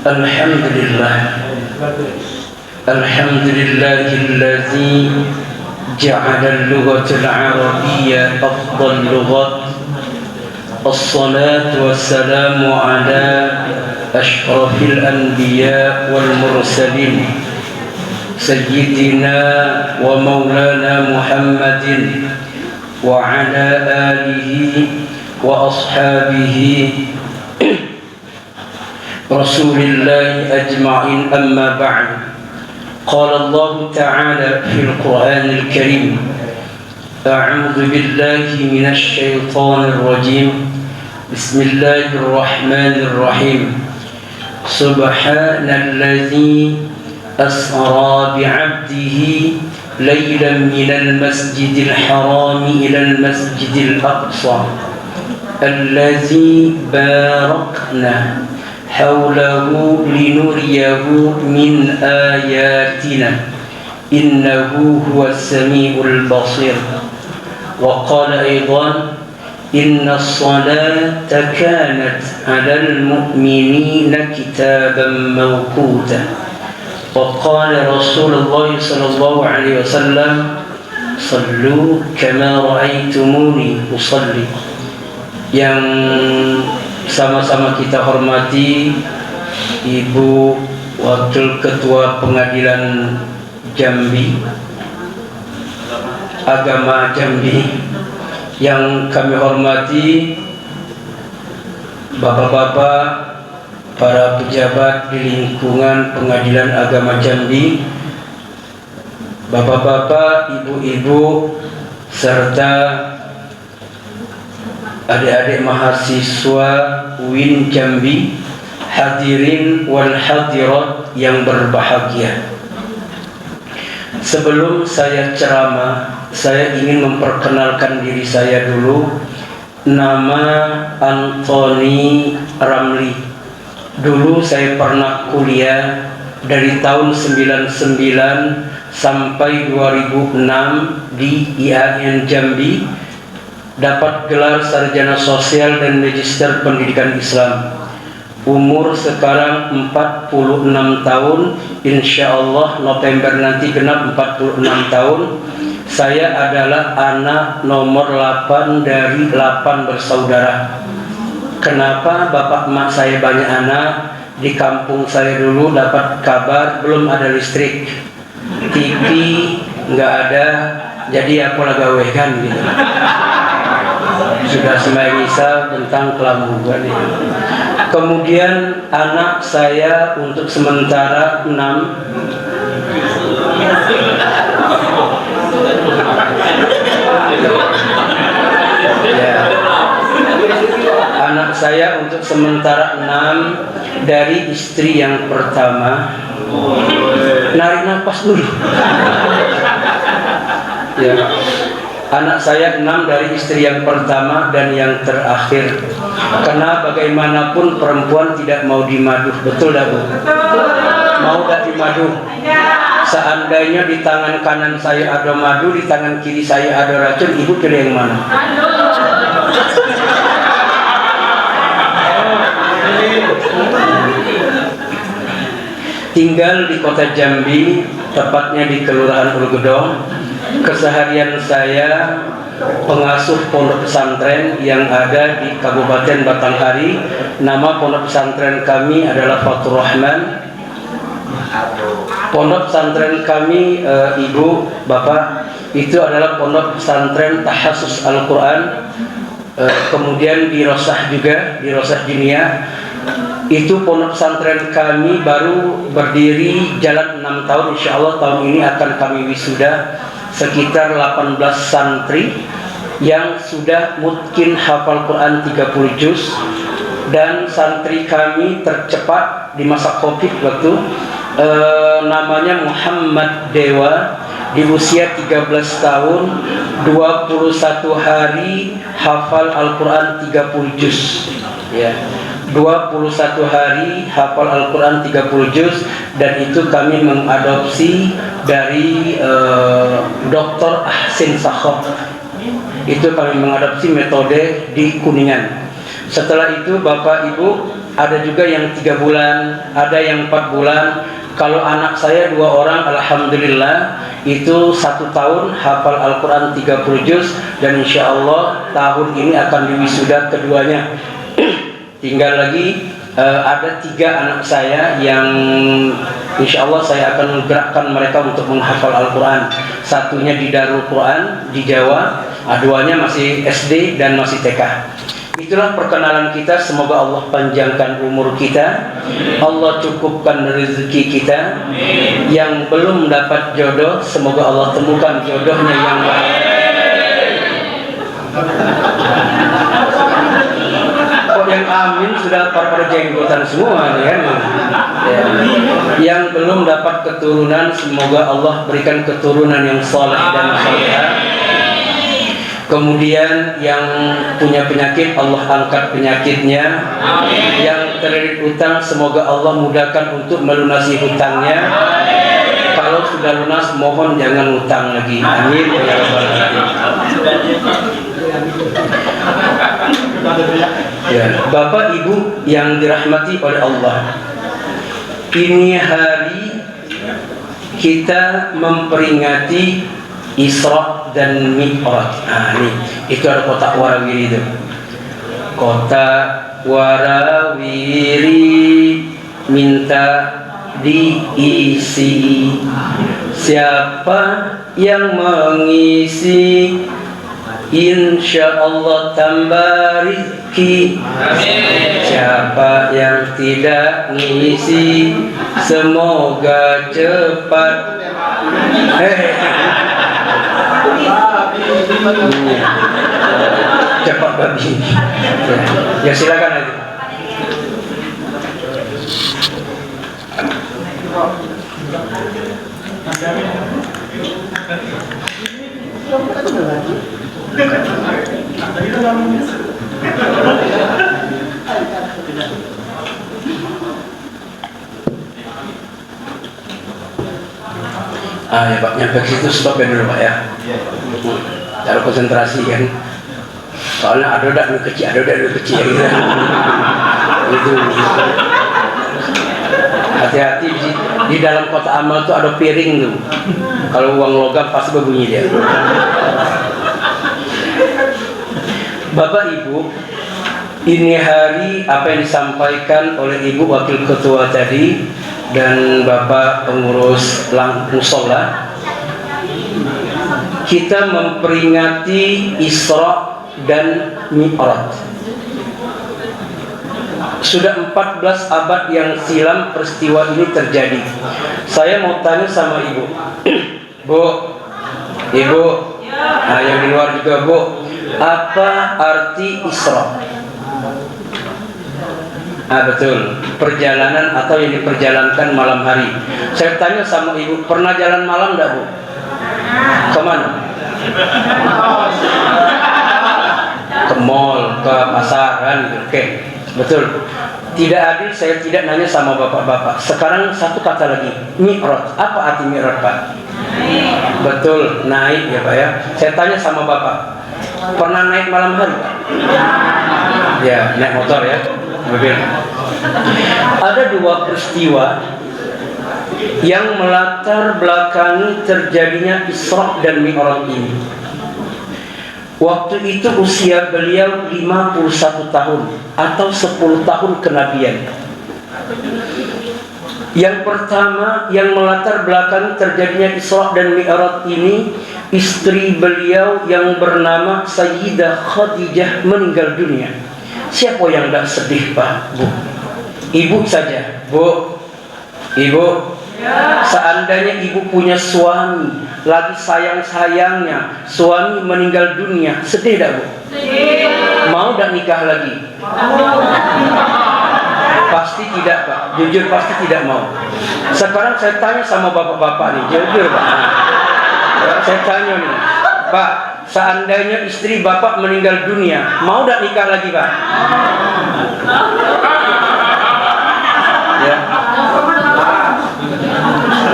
Alhamdulillah. Alhamdulillahilladzi ja'ala al-lughatal arabiyyah afdal lughat. As-salatu wassalamu ala ashrafil anbiya wal mursalin sayyidina wa maulana Muhammadin wa ala alihi wa ashabihi Rasulillah ajma'in, amma ba'd. Qala Allah Ta'ala fil Qur'anil Karim, a'udzu billahi minasy syaithanir rajim. Bismillahirrahmanirrahim. Subhanalladzi asra bi'abdihi laylan minal masjidil haram ilal masjidil aqsa alladzi barakna hawlahu linuriyahu min ayatina innahu huwas samiul basir. Wa qala aidan inna as-salata kanat 'alal mu'minina kitaban mawquta. Wa qala Rasulullah sallallahu alaihi wasallam sallu kama ra'aitumuni usalli. Yang sama-sama kita hormati Ibu Wakil Ketua Pengadilan Jambi, Agama Jambi, yang kami hormati bapak-bapak, para pejabat di lingkungan Pengadilan Agama Jambi, bapak-bapak, ibu-ibu, serta adik-adik mahasiswa UIN Jambi, hadirin wal hadirat yang berbahagia. Sebelum saya ceramah, saya ingin memperkenalkan diri saya dulu. Nama Antoni Ramli. Dulu saya pernah kuliah dari tahun 99 sampai 2006 di IAIN Jambi, dapat gelar sarjana sosial dan magister pendidikan Islam. Umur sekarang 46 tahun, insya Allah November nanti genap 46 tahun. Saya adalah anak nomor 8 dari 8 bersaudara. Kenapa bapak emak saya banyak anak? Di kampung saya dulu dapat kabar belum ada listrik, TV nggak ada, jadi aku lagawekan gitu. Sudah sembahyang Isya tentang kelamuan ini. Kemudian anak saya untuk sementara 6. Ya. Anak saya untuk sementara 6 dari istri yang pertama. Narik nafas dulu. Ya. Anak saya 6 dari istri yang pertama dan yang terakhir. Karena bagaimanapun perempuan tidak mau dimadu, betul dah Bu? Mau gak dimadu? Seandainya di tangan kanan saya ada madu, di tangan kiri saya ada racun, ibu pilih yang mana? Tinggal di kota Jambi, tepatnya di Kelurahan Ulgedong. Keseharian saya pengasuh pondok pesantren yang ada di Kabupaten Batanghari. Nama pondok pesantren kami adalah Fathur Rahman. Pondok pesantren kami, ibu, bapak, itu adalah pondok pesantren Tahassus Al-Quran. Kemudian di Rosah juga, di Rosah Dinia. Itu pondok pesantren kami baru berdiri jalan 6 tahun. Insya Allah tahun ini akan kami wisuda. Sekitar 18 santri yang sudah mungkin hafal Quran 30 juz. Dan santri kami tercepat di masa Covid waktu namanya Muhammad Dewa, di usia 13 tahun 21 hari hafal Al-Quran 30 juz ya. 21 hari hafal Al-Quran 30 juz, dan itu kami mengadopsi dari Dr. Ahsin Sakhab Itu kami mengadopsi metode di Kuningan. Setelah itu Bapak Ibu ada juga yang 3 bulan, ada yang 4 bulan. Kalau anak saya 2 orang, alhamdulillah itu 1 tahun hafal Al-Quran 30 juz, dan insya Allah tahun ini akan diwisuda keduanya. Tinggal lagi ada 3 anak saya yang insya Allah saya akan menggerakkan mereka untuk menghafal Al-Quran. Satunya di Darul Quran di Jawa, 2-nya masih SD dan masih TK. Itulah perkenalan kita. Semoga Allah panjangkan umur kita, Allah cukupkan rezeki kita. Yang belum dapat jodoh, semoga Allah temukan jodohnya yang baik. Kok yang amin sudah pada jenggotan semua nih kan? Ya. Yang belum dapat keturunan, semoga Allah berikan keturunan yang saleh dan salehah. Kemudian yang punya penyakit, Allah angkat penyakitnya. Amin. Yang terlilit utang, semoga Allah mudahkan untuk melunasi hutangnya. Amin. Kalau sudah lunas, mohon jangan hutang lagi. Amin. Ya Rabbal Alamin. Ya, Bapak Ibu yang dirahmati oleh Allah, ini hari kita memperingati Isra dan Mi'raj. Itu ada kotak warawiri itu. Kotak warawiri minta diisi. Siapa yang mengisi, insya Allah tambah rezeki. Siapa yang tidak ngisi, semoga cepat. Cepat babi. Ya silakan aja. Ya Pak, nyampe situ stop ya dulu Pak ya. Cara konsentrasi kan. Soalnya ada kecil gitu. Itu. Hati-hati di dalam kotak amal tuh ada piring tuh. Kalau uang logam pasti berbunyi dia. Bapak Ibu, ini hari apa yang disampaikan oleh Ibu Wakil Ketua tadi dan Bapak pengurus musola, kita memperingati Isra dan Mi'raj. Sudah 14 abad yang silam peristiwa ini terjadi. Saya mau tanya sama Ibu. Bu, Ibu, yang di luar juga Bu, apa arti Isra? Betul, perjalanan atau yang diperjalankan malam hari. Saya tanya sama Ibu, pernah jalan malam enggak Bu? Kemana? Ke mall, ke pasaran gitu. Oke, betul. Tidak adil saya tidak nanya sama bapak-bapak. Sekarang satu kata lagi, Mi'raj. Apa arti Mi'raj Pak? Betul, naik ya Pak ya. Saya tanya sama bapak, pernah naik malam hari Pak? Ya, naik motor ya, mobil. Ada 2 peristiwa yang melatar belakangi terjadinya Isra dan Mi'raj ini. Waktu itu usia beliau 51 tahun atau 10 tahun kenabian. Yang pertama yang melatar belakangi terjadinya Isra dan Mi'raj ini, istri beliau yang bernama Sayyidah Khadijah meninggal dunia. Siapa yang tidak sedih Pak, Bu? Ibu saja, Bu. Ibu, seandainya ibu punya suami, lagi sayang-sayangnya, suami meninggal dunia, sedih tak Bu? Mau tak nikah lagi? Pasti tidak Pak, jujur pasti tidak mau. Sekarang saya tanya sama bapak-bapak nih, jujur Pak. Saya tanya nih, Pak, seandainya istri bapak meninggal dunia, mau tak nikah lagi Pak? Ya.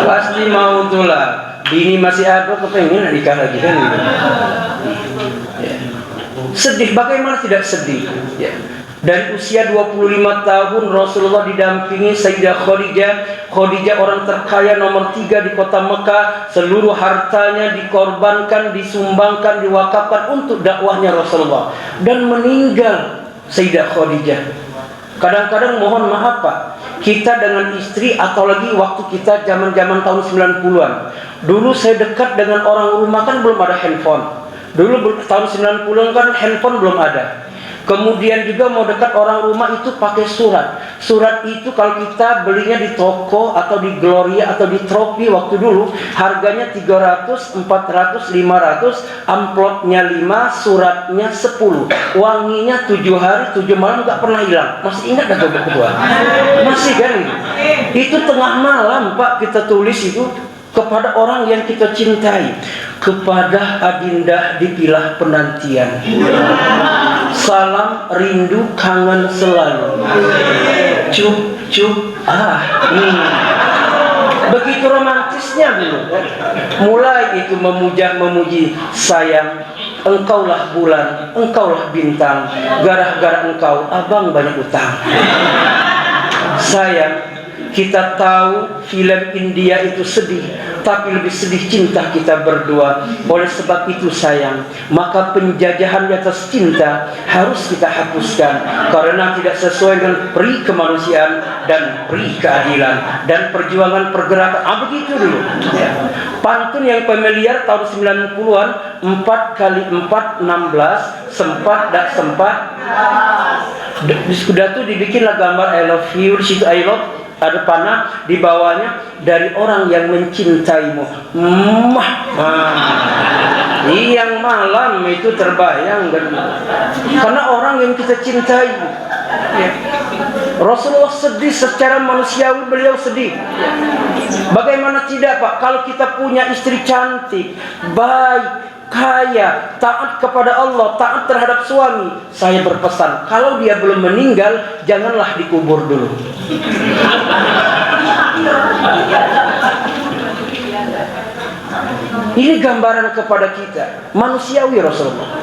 Pasti mau tuh lah. Bini masih ada, kepengen nikah lagi kan gitu. Ya. Sedih, bagaimana tidak sedih? Ya. Dari usia 25 tahun Rasulullah didampingi Sayyidah Khadijah. Khadijah orang terkaya nomor 3 di kota Mekah. Seluruh hartanya dikorbankan, disumbangkan, diwakafkan untuk dakwahnya Rasulullah. Dan meninggal Sayyidah Khadijah. Kadang-kadang mohon maaf Pak, kita dengan istri atau lagi waktu kita zaman-zaman tahun 90-an. Dulu saya dekat dengan orang rumah kan belum ada handphone. Dulu tahun 90-an kan handphone belum ada. Kemudian juga mau dekat orang rumah itu pakai surat. Surat itu kalau kita belinya di toko atau di Gloria atau di Tropi waktu dulu harganya 300, 400, 500, amplopnya 5, suratnya 10. Wanginya 7 hari 7 malam gak pernah hilang. Masih ingat gak coba ketua? Masih kan? Itu tengah malam Pak kita tulis itu kepada orang yang kita cintai. Kepada Adinda dipilah penantian. Salam rindu kangen selalu. Cup cup Begitu romantisnya dulu. Mulai itu memuji sayang. Engkaulah bulan, engkaulah bintang. Gara-gara engkau abang banyak utang. Sayang, kita tahu film India itu sedih, tapi lebih sedih cinta kita berdua. Oleh sebab itu sayang, maka penjajahan di atas cinta harus kita hapuskan, karena tidak sesuai dengan peri kemanusiaan dan peri keadilan dan perjuangan pergerakan. Begitu dulu ya. Pantun yang familiar tahun 90-an, 4 kali 4 16, sempat tak sempat. Sudah tuh dibikinlah gambar I love you, di situ I love, ada panah di bawahnya dari orang yang mencintaimu. Yang malam itu terbayang karena orang yang kita cintai. Ya. Rasulullah sedih secara manusiawi, beliau sedih. Bagaimana tidak Pak? Kalau kita punya istri cantik, baik, kaya, taat kepada Allah, taat terhadap suami, saya berpesan, kalau dia belum meninggal, janganlah dikubur dulu. Ini gambaran kepada kita, manusiawi Rasulullah.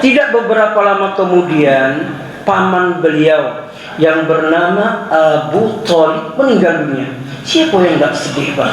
Tidak beberapa lama kemudian, paman beliau yang bernama Abu Thalib meninggal dunia. Siapa yang tidak sedih Pak?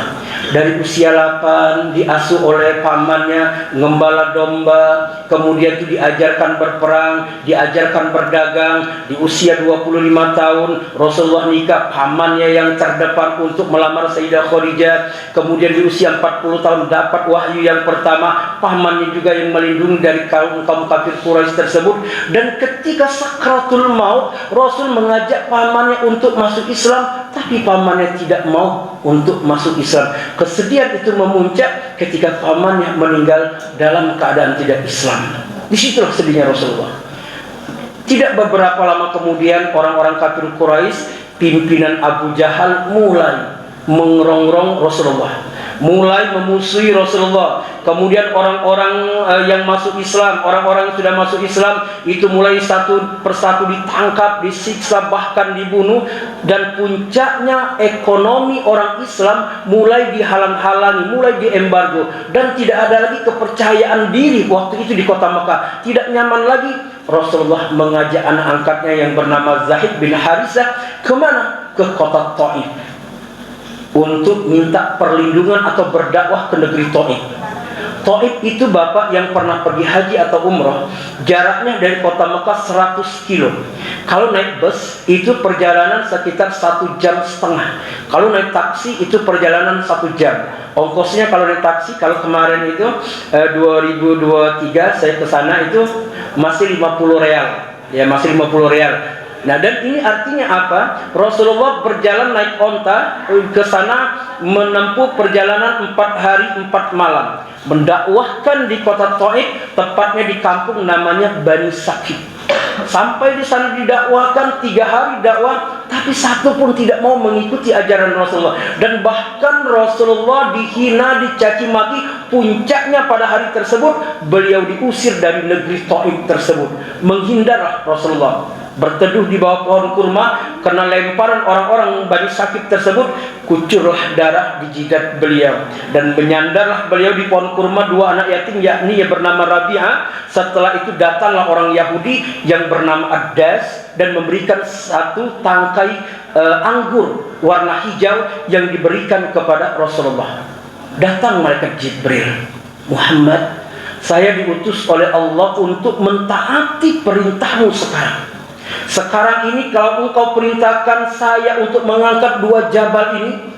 Dari usia 8 diasuh oleh pamannya ngembala domba, kemudian itu diajarkan berperang, diajarkan berdagang. Di usia 25 tahun Rasulullah nikah, pamannya yang terdepan untuk melamar Sayyidah Khadijah. Kemudian di usia 40 tahun dapat wahyu yang pertama, pamannya juga yang melindungi dari kaum kafir Quraisy tersebut. Dan ketika sakratul maut, Rasul mengajak pamannya untuk masuk Islam, tapi pamannya tidak mau untuk masuk Islam. Kesedihan itu memuncak ketika pamannya meninggal dalam keadaan tidak Islam. Disitulah sedihnya Rasulullah. Tidak beberapa lama kemudian orang-orang kafir Quraisy, pimpinan Abu Jahal mulai mengerongrong Rasulullah, mulai memusuhi Rasulullah. Kemudian orang-orang yang masuk Islam, orang-orang yang sudah masuk Islam itu mulai satu persatu ditangkap, disiksa, bahkan dibunuh. Dan puncaknya ekonomi orang Islam mulai dihalang-halangi, mulai diembargo, dan tidak ada lagi kepercayaan diri waktu itu di kota Mekah. Tidak nyaman lagi. Rasulullah mengajak anak angkatnya yang bernama Zaid bin Harisah kemana? Ke kota Taif untuk minta perlindungan atau berdakwah ke negeri Taif. Taif itu Bapak yang pernah pergi haji atau umroh, jaraknya dari kota Mekah 100 kilo. Kalau naik bus itu perjalanan sekitar 1,5 jam. Kalau naik taksi itu perjalanan 1 jam. Ongkosnya kalau naik taksi, kalau kemarin itu 2023 saya ke sana itu masih 50 real. Ya, masih 50 real. Nah, dan ini artinya apa? Rasulullah berjalan naik onta ke sana, menempuh perjalanan 4 hari 4 malam, mendakwahkan di kota Taif, tepatnya di kampung namanya Bani Sakif. Sampai di sana didakwahkan 3 hari dakwah, tapi satu pun tidak mau mengikuti ajaran Rasulullah. Dan bahkan Rasulullah dihina, dicaci maki. Puncaknya pada hari tersebut beliau diusir dari negeri Taif tersebut. Menghindarlah Rasulullah. berteduh di bawah pohon kurma. Karena lemparan orang-orang Bani Sakif tersebut, kucurlah darah di jidat beliau, dan menyandarlah beliau di pohon kurma dua anak yatim, yakni yang bernama Rabi'ah. Setelah itu datanglah orang Yahudi yang bernama Ad-Das dan memberikan satu tangkai anggur warna hijau yang diberikan kepada Rasulullah. Datang malaikat Jibril, Muhammad, saya diutus oleh Allah untuk mentaati perintahmu sekarang. Sekarang ini kalau engkau perintahkan saya untuk mengangkat dua jabal ini,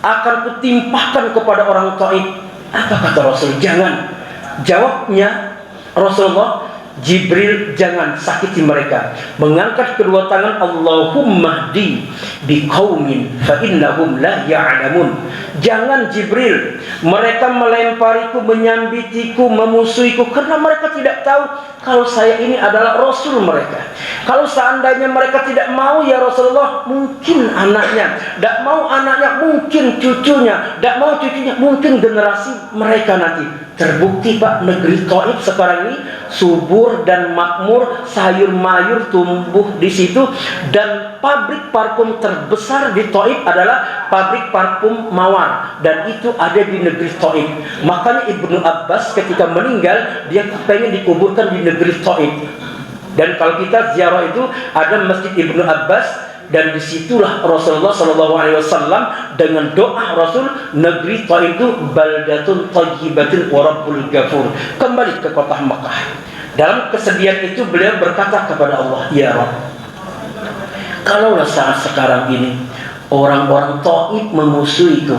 akan kutimpahkan kepada orang Taif. Apa kata Rasul? Jangan. Jawabnya Rasulullah, Jibril, jangan sakiti mereka. Mengangkat kedua tangan, Allahumma hdi biqaumin fa innahum la ya'lamun. Jangan Jibril, mereka melempariku, menyambitiku, memusuhiku karena mereka tidak tahu kalau saya ini adalah Rasul mereka. Kalau seandainya mereka tidak mau ya Rasulullah, mungkin anaknya, tidak mau anaknya, mungkin cucunya, tidak mau cucunya, mungkin generasi mereka nanti. Terbukti Pak, negeri Taif sekarang ini subur dan makmur, sayur mayur tumbuh di situ, dan pabrik parfum terbesar di Taif adalah pabrik parfum Mawar, dan itu ada di negeri Taif. Makanya Ibnu Abbas ketika meninggal, dia pengen dikuburkan di negeri Taif. Dan kalau kita ziarah itu ada Masjid Ibnu Abbas, dan disitulah Rasulullah SAW dengan doa Rasul, negeri Taif itu baldatun thayyibatun wa rabbul ghafur. Kembali ke kota Mekah. Dalam kesedihan itu beliau berkata kepada Allah, ya Rabb, kalaulah saat sekarang ini orang-orang Taif memusuhiku,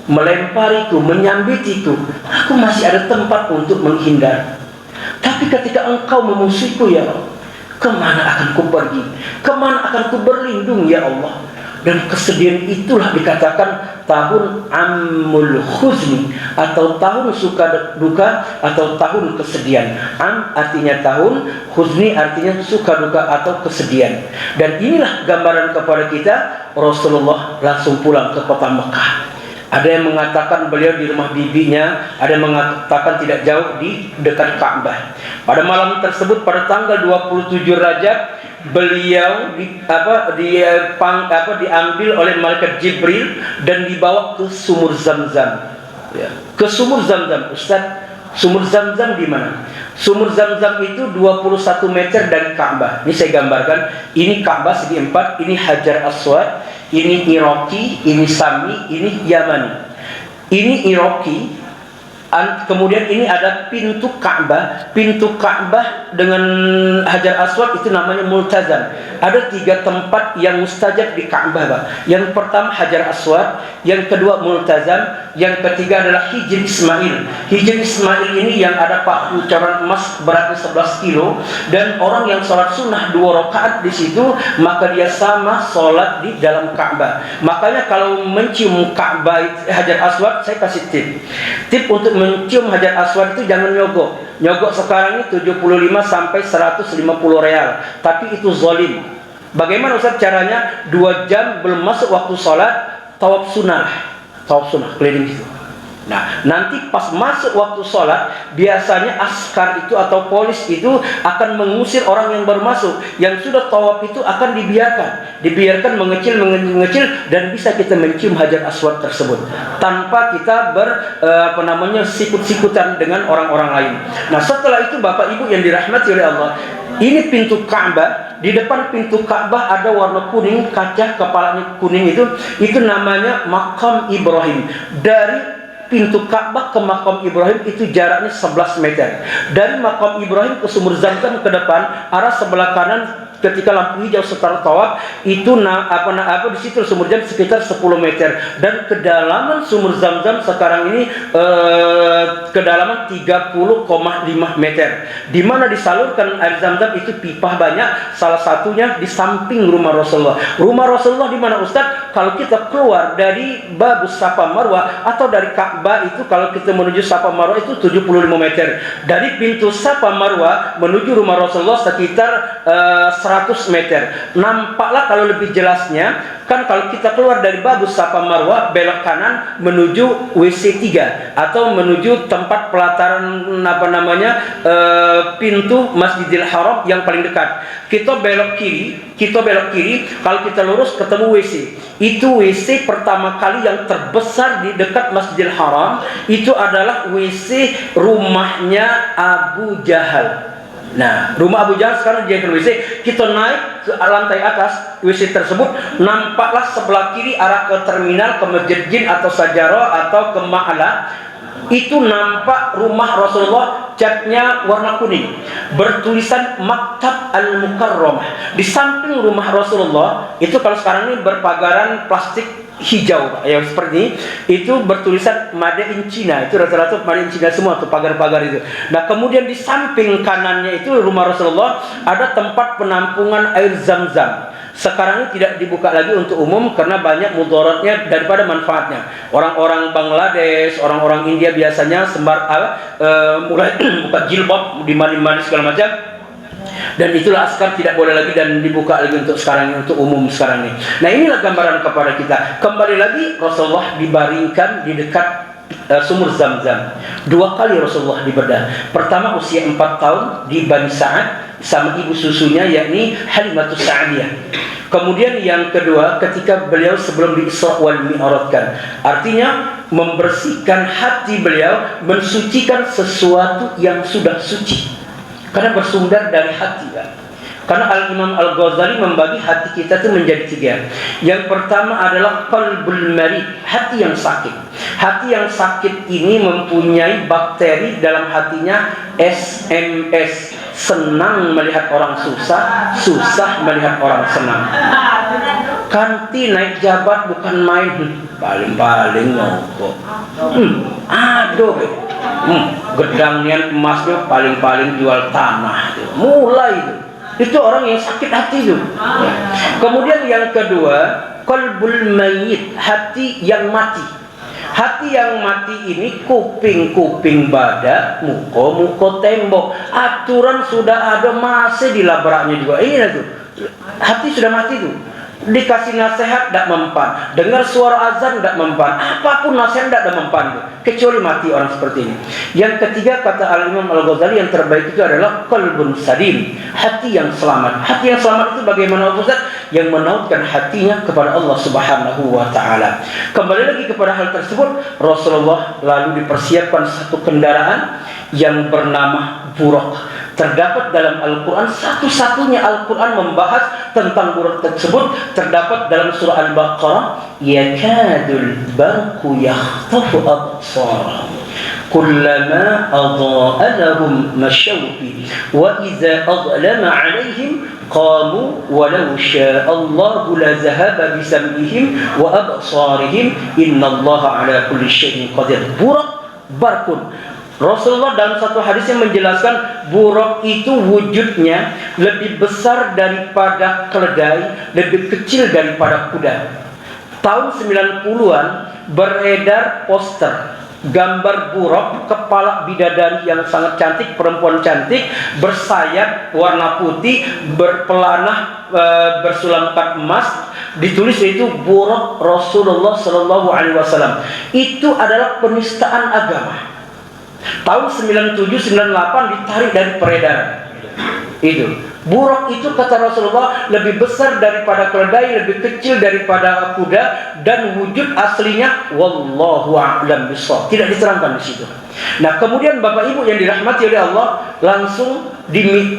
melempariku, menyambitiku, aku masih ada tempat untuk menghindar. Tapi ketika engkau memusuhiku ya Allah, kemana akan ku pergi? Kemana akan ku berlindung ya Allah? Dan kesedihan itulah dikatakan tahun Amul Khuzni, atau tahun suka duka, atau tahun kesedihan. Am artinya tahun, Khuzni artinya suka duka atau kesedihan. Dan inilah gambaran kepada kita, Rasulullah langsung pulang ke kota Mekah. Ada yang mengatakan beliau di rumah bibinya, ada yang mengatakan tidak jauh di dekat Ka'bah. Pada malam tersebut, pada tanggal 27 Rajab, beliau diambil oleh malaikat Jibril dan dibawa ke sumur Zam-Zam. Ya, ke sumur Zam-Zam. Ustaz, sumur Zam-Zam di mana? Sumur Zam-Zam itu 21 meter dari Ka'bah. Ini saya gambarkan. Ini Ka'bah segi empat, ini Hajar Aswad, ini Iraqi, ini Sami, ini Yamani. Ini Iraqi. Kemudian ini ada pintu Ka'bah. Pintu Ka'bah dengan Hajar Aswad itu namanya Multazam. Ada 3 tempat yang mustajab di Ka'bah, Pak. Yang pertama Hajar Aswad, yang kedua Multazam, yang ketiga adalah Hijr Ismail. Hijr Ismail ini yang ada pancoran emas beratnya 11 kilo, dan orang yang sholat sunnah 2 rakaat di situ, maka dia sama sholat di dalam Ka'bah. Makanya kalau mencium Ka'bah Hajar Aswad, saya kasih tip untuk mencium Hajar Aswad itu jangan nyogok. Nyogok sekarang ini 75 sampai 150 real. Tapi itu zalim. Bagaimana Ustaz caranya? 2 jam belum masuk waktu sholat, tawaf sunnah. Tawaf sunnah keliling gitu. Nah, nanti pas masuk waktu sholat, biasanya askar itu atau polis itu akan mengusir orang yang baru masuk. Yang sudah tawaf itu akan dibiarkan mengecil, dan bisa kita mencium Hajar Aswad tersebut tanpa kita sikut-sikutan dengan orang-orang lain. Nah, setelah itu Bapak Ibu yang dirahmati oleh Allah, ini pintu Ka'bah. Di depan pintu Ka'bah ada warna kuning, kaca kepalanya kuning, itu namanya Makam Ibrahim. Dari pintu Ka'bah ke Makam Ibrahim itu jaraknya 11 meter. Dari Makam Ibrahim ke sumur Zam-Zam ke depan, arah sebelah kanan ketika lampu hijau setelah tawaf itu di situ sumur Zam sekitar 10 meter, dan kedalaman sumur Zam-Zam sekarang ini kedalaman 30,5 meter. Di mana disalurkan air Zam-Zam itu pipa banyak, salah satunya di samping rumah Rasulullah. Rumah Rasulullah di mana Ustaz? Kalau kita keluar dari Babus Safa Marwah atau dari Ka'bah Ka'bah itu kalau kita menuju Safa Marwah itu 75 meter. Dari pintu Safa Marwah menuju rumah Rasulullah sekitar 100 meter. Nampaklah kalau lebih jelasnya, kan kalau kita keluar dari Babus Safa Marwah belok kanan menuju WC 3 atau menuju tempat pelataran pintu Masjidil Haram yang paling dekat. Kita belok kiri, kalau kita lurus ketemu WC. Itu WC pertama kali yang terbesar di dekat Masjidil Haram, itu adalah WC rumahnya Abu Jahal. Nah, rumah Abu Jahal sekarang dijadikan WC. Kita naik ke lantai atas WC tersebut, nampaklah sebelah kiri arah ke terminal, ke Masjid Jin atau Sajarah atau ke Ma'ala. Itu nampak rumah Rasulullah, catnya warna kuning, bertulisan Maktab Al-Mukarramah. Di samping rumah Rasulullah itu, kalau sekarang ini berpagaran plastik hijau yang seperti ini, itu bertulisan Made in China. Itu rata-rata Made in China semua tuh pagar-pagar itu. Nah, kemudian di samping kanannya itu rumah Rasulullah ada tempat penampungan air Zam-Zam. Sekarang ini tidak dibuka lagi untuk umum karena banyak mudaratnya daripada manfaatnya. Orang-orang Bangladesh, orang-orang India biasanya mulai buka jilbab, dimandi-mandi segala macam. Dan itulah askar tidak boleh lagi dan dibuka lagi untuk sekarang ini, untuk umum sekarang ini. Nah, inilah gambaran kepada kita. Kembali lagi, Rasulullah dibaringkan di dekat sumur Zam-Zam. 2 kali Rasulullah dibedah. Pertama usia 4 tahun di Bani Sa'ad sama ibu susunya, yakni Halimatus Sa'diyah. Kemudian yang kedua ketika beliau sebelum di Isra wal Mi'rajkan. Artinya membersihkan hati beliau, mensucikan sesuatu yang sudah suci. Karena bersumber dari hati, kan? Karena Al-Imam Al-Ghazali membagi hati kita itu menjadi 3. Yang pertama adalah qalbul marid, hati yang sakit. Hati yang sakit ini mempunyai bakteri dalam hatinya, SMS, senang melihat orang susah, susah melihat orang senang. Kanti naik jabat bukan main, paling-paling ngokok. Aduh, gedang nian emasnya paling-paling jual tanah. Mulai itu orang yang sakit hati itu. Kemudian yang kedua, qalbul mayyit, hati yang mati. Hati yang mati ini kuping-kuping badak, muka-muka tembok. Aturan sudah ada, masih dilabraknya juga. Ini tuh, hati sudah mati tuh. Dikasih nasihat tidak mempan, dengar suara azan tidak mempan, apapun nasihat tidak mempan, kecuali mati orang seperti ini. Yang ketiga, kata Al-Imam Al-Ghazali, yang terbaik itu adalah qalbun salim, hati yang selamat. Hati yang selamat itu bagaimana, Ustaz? Yang menautkan hatinya kepada Allah Subhanahu wa Ta'ala. Kembali lagi kepada hal tersebut, Rasulullah lalu dipersiapkan satu kendaraan yang bernama Buraq. Terdapat dalam Al-Quran, satu-satunya Al-Quran membahas tentang buraq tersebut terdapat dalam surah Al-Baqarah, yakadul barqu yakhtafu absarahum kullama adha'a lahum mashaw fihi wa idza adlama 'alaihim qamu walau syaa Allahu la zahaba bisam'ihim wa absarihim innallaha 'ala kulli syai'in qadir. Buraq, barqun. Rasulullah dalam satu hadis yang menjelaskan buraq itu wujudnya lebih besar daripada keledai, lebih kecil daripada kuda. Tahun 90-an beredar poster gambar buraq, kepala bidadari yang sangat cantik, perempuan cantik, bersayap warna putih, berpelanah bersulam empat emas, ditulis itu buraq Rasulullah Shallallahu Alaihi Wasallam. Itu adalah penistaan agama. Tahun 97-98 ditarik dari peredaran. Itu buraq itu kata Rasulullah lebih besar daripada keledai, lebih kecil daripada kuda, dan wujud aslinya wallahu a'lam bishawab, tidak diterangkan di situ. Nah, kemudian Bapak Ibu yang dirahmati oleh Allah, langsung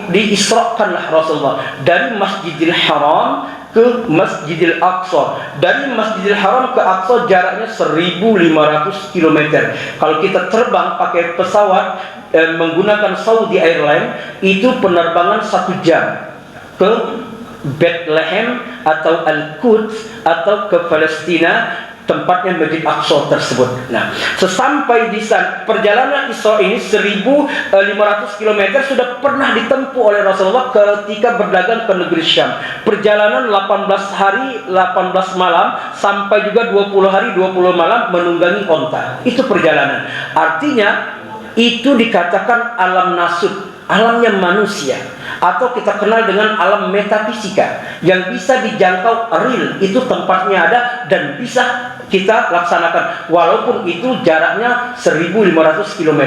diisrakanlah Rasulullah dari Masjidil Haram ke Masjidil Aqsa. Dari Masjidil Haram ke Aqsa jaraknya 1.500 km. Kalau kita terbang pakai pesawat menggunakan Saudi Airlines, itu penerbangan 1 jam ke Bethlehem atau Al-Quds atau ke Palestina. tempatnya Masjid Aqsa tersebut. Nah, sesampai di sana, perjalanan Isra ini 1.500 km sudah pernah ditempuh oleh Rasulullah ketika berdagang ke negeri Syam. Perjalanan 18 hari 18 malam sampai juga 20 hari 20 malam menunggangi onta. Itu perjalanan. Artinya itu dikatakan alam nasut, alamnya manusia, atau kita kenal dengan alam metafisika yang bisa dijangkau real. Itu tempatnya ada dan bisa kita laksanakan walaupun itu jaraknya 1.500 km.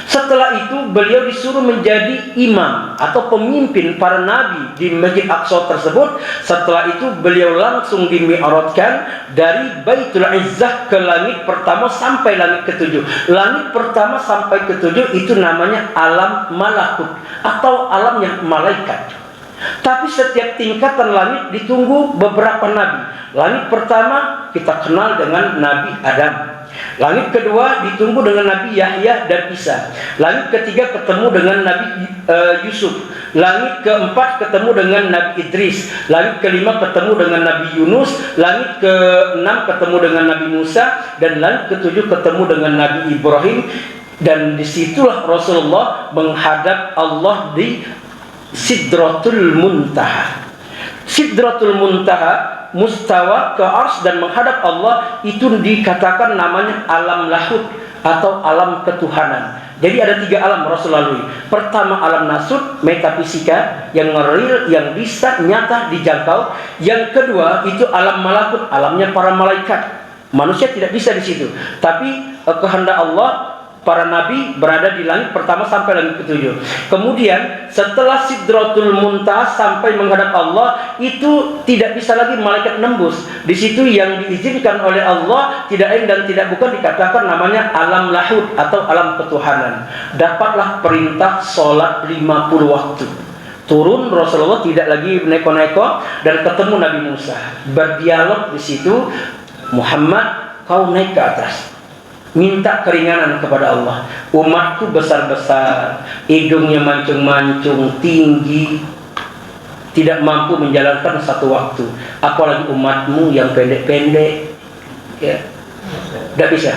Setelah itu beliau disuruh menjadi imam atau pemimpin para nabi di Masjid Aqsa tersebut. Setelah itu beliau langsung dimi'rajkan dari Baitul Izzah ke langit pertama sampai langit ketujuh. Langit pertama sampai ketujuh itu namanya alam malakut atau alamnya malaikat. Tapi setiap tingkatan langit ditunggu beberapa nabi. Langit pertama kita kenal dengan Nabi Adam. Langit kedua ditunggu dengan Nabi Yahya dan Isa. Langit ketiga ketemu dengan Nabi Yusuf. Langit keempat ketemu dengan Nabi Idris. Langit kelima ketemu dengan Nabi Yunus. Langit keenam ketemu dengan Nabi Musa. Dan langit ketujuh ketemu dengan Nabi Ibrahim. Dan disitulah Rasulullah menghadap Allah di Sidratul Muntaha. Sidratul Muntaha, mustawa ke ars dan menghadap Allah, itu dikatakan namanya alam lahut atau alam ketuhanan. Jadi ada 3 alam Rasul lalui. Pertama alam nasut, metafisika, yang real, yang bisa nyata dijangkau. Yang kedua itu alam malakut, alamnya para malaikat. Manusia tidak bisa di situ. Tapi kehendak Allah, para nabi berada di langit pertama sampai langit ketujuh. Kemudian setelah Sidratul Muntaha sampai menghadap Allah, itu tidak bisa lagi malaikat nembus. Di situ yang diizinkan oleh Allah tidak lain dan tidak bukan dikatakan namanya alam lahut atau alam ketuhanan. Dapatlah perintah sholat 50 waktu. Turun Rasulullah tidak lagi neko-neko dan ketemu Nabi Musa. Berdialog di situ, Muhammad, kau naik ke atas. Minta keringanan kepada Allah. Umatku besar-besar, hidungnya mancung-mancung, tinggi, tidak mampu menjalankan satu waktu. Apalagi umatmu yang pendek-pendek, ya, tidak bisa.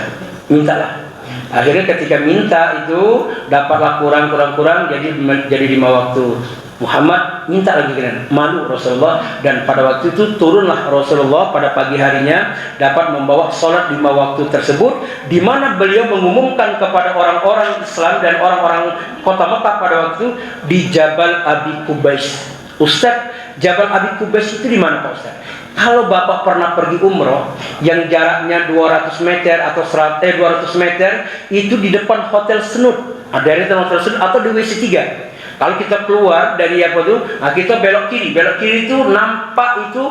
Mintalah. Akhirnya ketika minta itu dapatlah kurang jadi 5 waktu. Muhammad minta lagi kan, malu Rasulullah, dan pada waktu itu turunlah Rasulullah pada pagi harinya dapat membawa sholat 5 waktu tersebut, di mana beliau mengumumkan kepada orang-orang Islam dan orang-orang kota Mekah pada waktu di Jabal Abi Qubais. Ustaz, Jabal Abi Qubais itu di mana Pak Ustaz? Kalau Bapak pernah pergi umroh yang jaraknya 200 meter atau 200 meter itu di depan Hotel Snud, dari Hotel Snud atau di WC 3. Kalau kita keluar dari apa tuh, nah kita belok kiri. Belok kiri itu nampak itu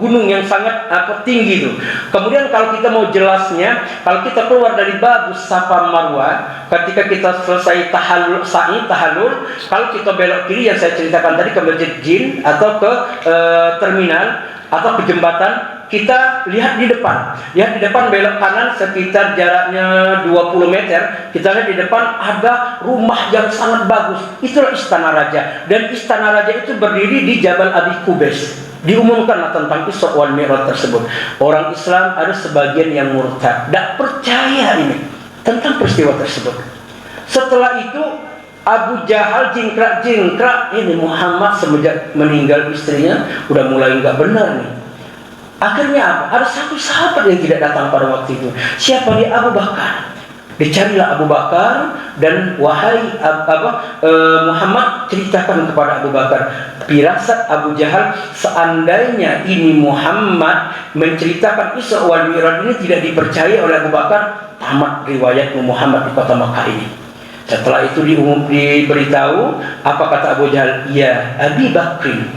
gunung yang sangat tinggi itu. Kemudian kalau kita mau jelasnya, kalau kita keluar dari Babus Safa Marwah, ketika kita selesai tahallul, kalau kita belok kiri yang saya ceritakan tadi ke Masjid Jin atau ke terminal atau ke jembatan, kita lihat di depan. Lihat di depan belok kanan sekitar jaraknya 20 meter. Kita lihat di depan ada rumah yang sangat bagus. Itulah Istana Raja. Dan Istana Raja itu berdiri di Jabal Abi Qubais. Diumumkanlah tentang Isra wal Mi'raj tersebut. Orang Islam ada sebagian yang murtad, tidak percaya ini tentang peristiwa tersebut. Setelah itu Abu Jahal jingkrak ini Muhammad semenjak meninggal istrinya udah mulai nggak benar nih. Akhirnya apa? Ada satu sahabat yang tidak datang pada waktu itu. Siapa dia? Abu Bakar. Dicarilah Abu Bakar dan wahai Muhammad, ceritakan kepada Abu Bakar. Firasat Abu Jahal, seandainya ini Muhammad menceritakan Isra wal Mi'raj ini tidak dipercaya oleh Abu Bakar, tamat riwayatmu Muhammad di kota Makkah ini. Setelah itu diberitahu, apa kata Abu Jahal? Ya Abi Bakrin,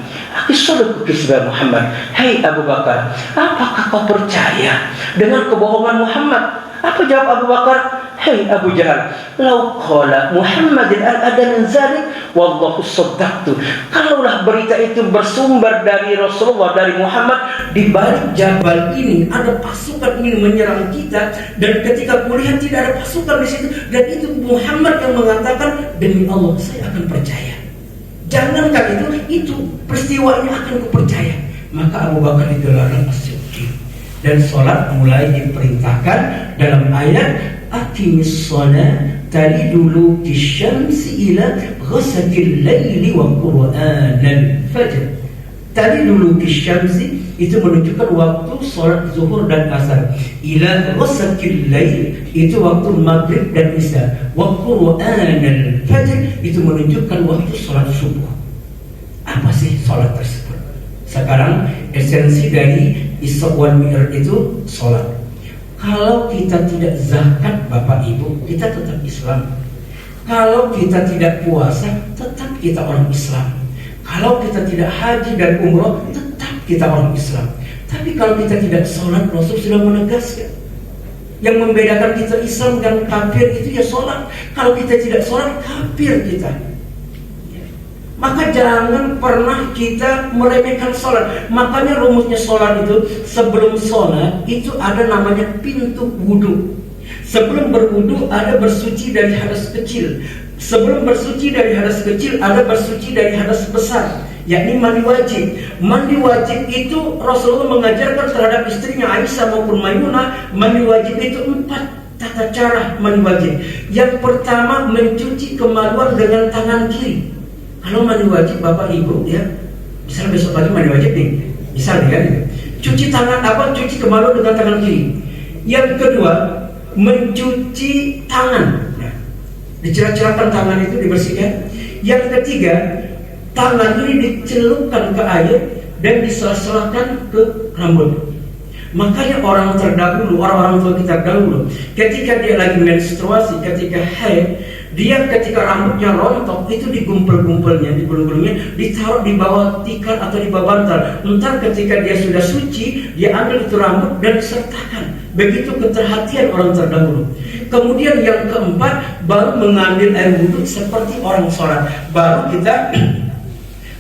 Kisah Muhammad. Hai Abu Bakar, apakah kau percaya dengan kebohongan Muhammad? Apa jawab Abu Bakar? Hai Abu Jahal, lau qala Muhammadin al-adan zalik wallahu saddaqtu. Kalaulah berita itu bersumber dari Rasulullah, dari Muhammad, di balik jabal ini ada pasukan ini menyerang kita, dan ketika kulihat tidak ada pasukan di situ, dan itu Muhammad yang mengatakan, demi Allah saya akan percaya. Jangankan itu peristiwa ini akan kupercaya. Maka Abu Bakar digelarkan as-Siddiq. Dan sholat mulai diperintahkan dalam ayat aqimis shalah taliduluki syamsi ila ghasaqil laili wa qur'anal fajr. Taliduluki syamsi itu menunjukkan waktu sholat zuhur dan asar. Ila ghasaqil lail itu waktu maghrib dan isya. Wa qur'anal fajr itu menunjukkan waktu sholat subuh. Apa sih sholat tersebut? Sekarang esensi dari Isra wal Mi'raj itu sholat. Kalau kita tidak zakat Bapak Ibu, kita tetap Islam. Kalau kita tidak puasa, tetap kita orang Islam. Kalau kita tidak haji dan umroh, tetap kita orang Islam. Tapi kalau kita tidak sholat, Rasul sudah menegaskan. Yang membedakan kita Islam dan kafir itu ya sholat. Kalau kita tidak sholat, kafir kita. Maka jangan pernah kita meremehkan sholat. Makanya rumusnya sholat itu, sebelum sholat itu ada namanya pintu wudhu. Sebelum berwudhu ada bersuci dari hadas kecil. Sebelum bersuci dari hadas kecil ada bersuci dari hadas besar, yakni mandi wajib. Mandi wajib itu Rasulullah mengajarkan terhadap istrinya Aisyah maupun Maimunah. Mandi wajib itu 4 tata cara mandi wajib. Yang pertama, mencuci kemaluan dengan tangan kiri. Kalau mandi wajib Bapak Ibu ya, misalnya besok pagi mandi wajib nih, misalnya kan, cuci tangan cuci kemaluan dengan tangan kiri. Yang kedua, mencuci tangan, ya. Dicerah-cerahkan tangan itu, dibersihkan. Yang ketiga, tangan ini dicelupkan ke air dan diselah-selahkan ke rambut. Makanya orang terdahulu, orang-orang tua kita dahulu, ketika dia lagi menstruasi, ketika haid, dia ketika rambutnya rontok itu digumpal-gumpalnya, ditaruh di bawah tikar atau di bawah bantal. Entar ketika dia sudah suci, dia ambil itu rambut dan disertakan. Begitu keterhatian orang terdahulu. Kemudian yang keempat, baru mengambil air wudhu seperti orang sholat. Baru kita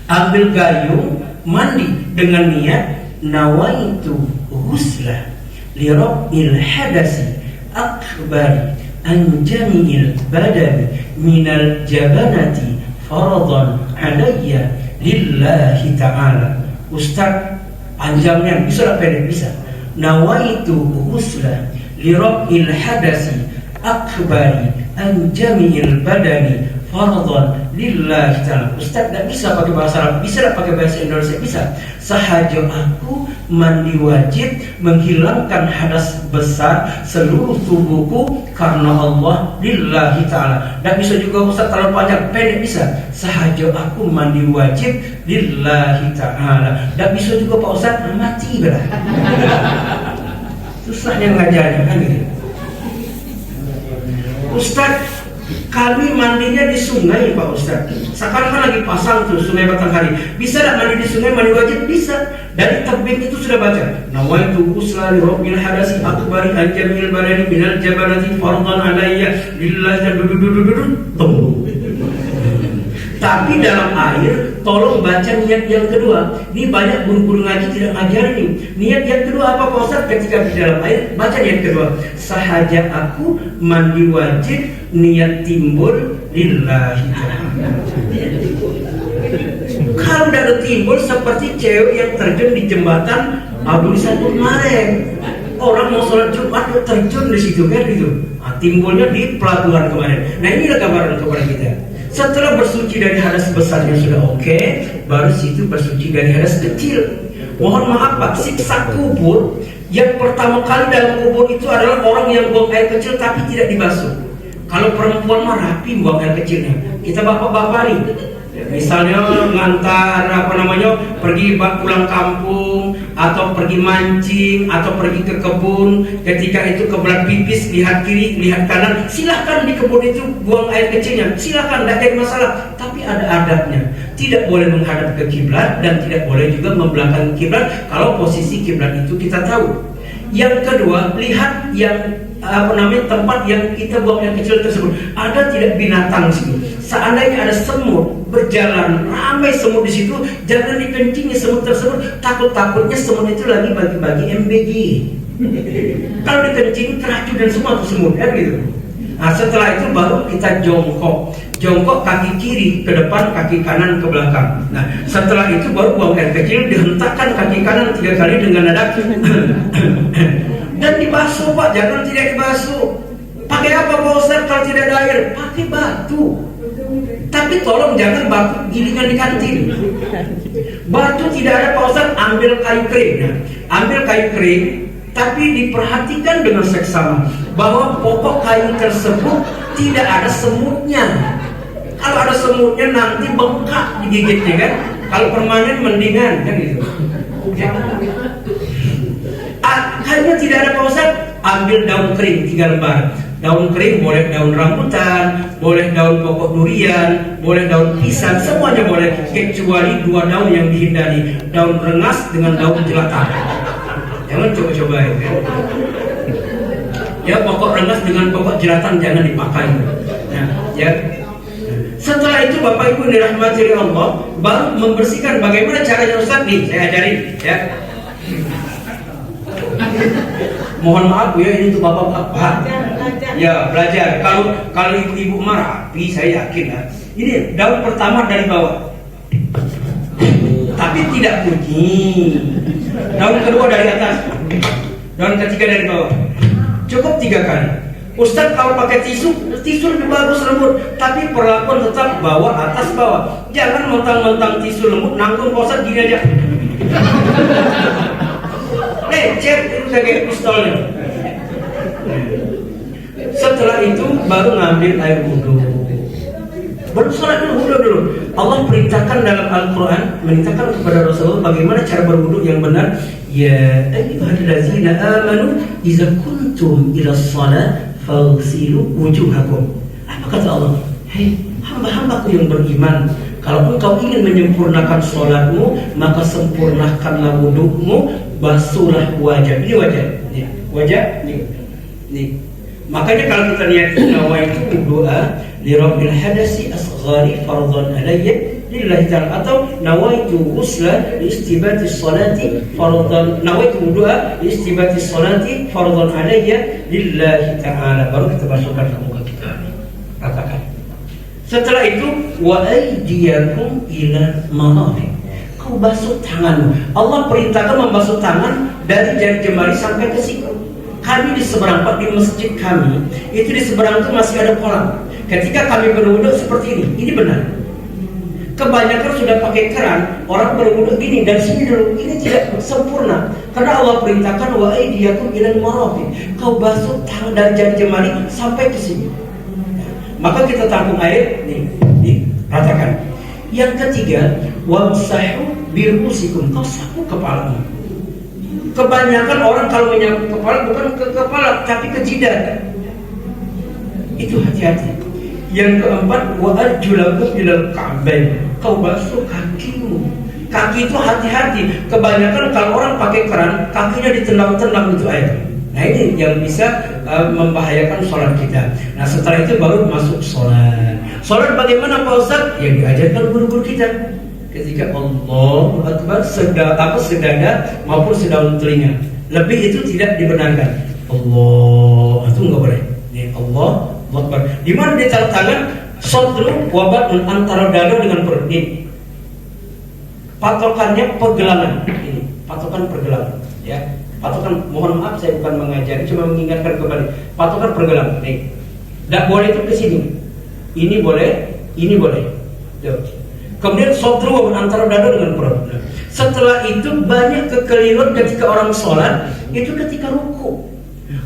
ambil gayung, mandi dengan niat nawaitu ghusla li rabbil hadasi akbari an jami'il badani minal jabanati faradan alayya lillahi ta'ala. Ustaz, panjangnya bisa tak pendek? Bisa. Nawaitu ghusla li rabbil hadasi akbari an jami'il badani faradan lillahi ta'ala. Ustaz, tak bisa pakai bahasa Arab, bisa tak pakai bahasa Indonesia? Bisa. Sahaja aku mandi wajib menghilangkan hadas besar seluruh tubuhku karena Allah lillahi ta'ala. Dan bisa juga Ustaz terlalu panjang, pendek bisa. Sahaja aku mandi wajib lillahi ta'ala. Dan bisa juga Pak Ustaz mati belah. Susahnya ngajarnya kan gitu. Ustaz, kami mandinya di sungai Pak Ustaz. Sekarang kan lagi pasang tuh Sungai Batanghari. Bisa tak mandi di sungai, mandi wajib? Bisa. Dari tabik itu sudah baca. Nawaitu ghusla li rabbil hadasi akbari an jamil badani minal jabanati fardhan alayya lillahi ta'ala. Tapi dalam air, tolong baca niat yang kedua. Ini banyak guru-guru ngaji tidak ngajarin nih. Niat yang kedua apa Pak Ustaz? Ketika di dalam air, baca niat kedua. Sahaja aku mandi wajib, niat timbul lillahi ta'ala. Kalau tidak ada timbul seperti cewek yang terjun di jembatan Abu Satu kemarin. Orang mau sholat Jumat terjun di situ kan gitu. Nah, timbulnya di pelabuhan kemarin. Nah, inilah gambaran kepada kita. Setelah bersuci dari hadas besarnya sudah oke, baru situ bersuci dari hadas kecil. Mohon maaf Pak, siksa kubur yang pertama kali dalam kubur itu adalah orang yang buang air kecil tapi tidak dibasuh. Kalau perempuan mah rapi buang air kecilnya. Kita bapak-bapak nih, misalnya ngantar pergi pulang kampung atau pergi mancing atau pergi ke kebun, ketika itu kebelat pipis, lihat kiri lihat kanan, silahkan di kebun itu buang air kecilnya, silahkan, tidak ada masalah. Tapi ada adabnya, tidak boleh menghadap ke kiblat dan tidak boleh juga membelakangi kiblat kalau posisi kiblat itu kita tahu. Yang kedua, lihat yang tempat yang kita buang air kecil tersebut, ada tidak binatang di situ. Seandainya ada semut berjalan, ramai semut di situ, jangan dikencingi semut tersebut. Takutnya semut itu lagi bagi-bagi MBG. Kalau dikencingi teracun dan semua tuh semut, kan gitu. Nah, setelah itu baru kita jongkok. Jongkok kaki kiri ke depan, kaki kanan ke belakang. Nah, setelah itu baru buang air kecil, dihentakkan kaki kanan 3 kali dengan nada dan dibasuh Pak, jangan tidak dibasuh. Pakai apa Pak Ustaz kalau tidak ada air? Pakai batu. Tapi tolong jangan batu gilingan di kantin. Batu tidak ada Pak Ustaz, ambil kayu kering. Nah, ambil kayu kering, tapi diperhatikan dengan seksama bahwa pokok kayu tersebut tidak ada semutnya. Kalau ada semutnya nanti bengkak digigitnya kan. Kalau permanen mendingan kan gitu. Kayunya tidak ada Pak Ustaz, ambil daun kering 3 lembar. Daun kering boleh daun rambutan, boleh daun pokok durian, boleh daun pisang, semuanya boleh kecuali 2 daun yang dihindari, daun rengas dengan daun jelantah. Jangan coba-cobain ya. Ya pokok rengas dengan pokok jelantah jangan dipakai. Nah, ya. Setelah itu Bapak Ibu dirahmati oleh Allah, baru membersihkan. Bagaimana caranya Ustaz nih? Saya ajarin ya. Mohon maaf ya, ini untuk bapak-bapak. Ya belajar. Kalau ibu-ibu marah, tapi saya yakin ya. Ini daun pertama dari bawah, tapi tidak bunyi. Daun kedua dari atas, daun ketiga dari bawah. Cukup 3 kali. Ustaz kalau pakai tisu lebih bagus lembut, tapi perlakuan tetap bawah atas bawah. Jangan mentang-mentang tisu lembut nanggung Ustaz gini aja. Cek itu kayak pistolnya. Setelah itu baru ngambil air wudhu. Baru sholat dulu. Allah perintahkan dalam Al-Quran, merintahkan kepada Rasulullah bagaimana cara berwudhu yang benar. Ya ayyuhallazina amanu idza kuntum ila shalah faghsilu wujuhakum. Apa kata Allah? Hei hamba-hambaku yang beriman, kalau engkau ingin menyempurnakan sholatmu, maka sempurnakanlah wudhumu, basuhlah wajah. Ini wajah, ya. Wajah, nih. Makanya kalau kita lihat nawaitu doa li rabbil hadasi asghari fardhan alayya lillahi ta'ala, atau nawaitu ghusla li istibati sholati fardhan, nawaitu doa li istibati sholati fardhan alayya lillahi ta'ala, baru kita masukkan ke muka kita. Katakan. Setelah itu wa aydiyakum ila marafiq. Kau basuh tanganmu. Allah perintahkan membasuh tangan dari jari jemari sampai ke siku. Kami di seberang Pak, di masjid kami itu di seberang itu masih ada kolam. Ketika kami berwudu seperti ini benar. Kebanyakan sudah pakai keran, orang berwudu gini dan sini dulu, ini tidak sempurna. Karena Allah perintahkan wa aydiyakum ila marafiq. Kau basuh tangan dari jari jemari sampai ke sini. Maka kita tampung air, nih, ratakan. Yang ketiga, wamsahu birusikum, kau sapu kepalamu. Kebanyakan orang kalau menyapu kepala bukan ke kepala tapi ke jidat. Itu hati-hati. Yang keempat, wa arjulakum ilal ka'bain, kau basuh kakimu. Kaki itu hati-hati. Kebanyakan kalau orang pakai keran, kakinya ditendang-tendang itu air. Nah ini yang bisa membahayakan sholat kita. Nah setelah itu baru masuk sholat. Sholat bagaimana Pak Ustaz? Yang diajarkan guru-guru kita. Ketika Allahu Akbar sedada maupun sedaun telinga. Lebih itu tidak dibenarkan. Allah itu nggak boleh. Ini Allah Akbar. Di mana ditaruh tangan? Sodru wabatun, antara dada dengan perut. Ini patokannya pergelangan. Ini patokan pergelangan. Ya. Patokan, mohon maaf saya bukan mengajari, cuma mengingatkan kembali. Patokan pergelangan. Nih, tidak boleh itu ke sini. Ini boleh, ini boleh. Tuh. Kemudian sodru antara dada dengan perut. Nah, setelah itu banyak kekeliruan ketika orang sholat. Itu ketika ruku.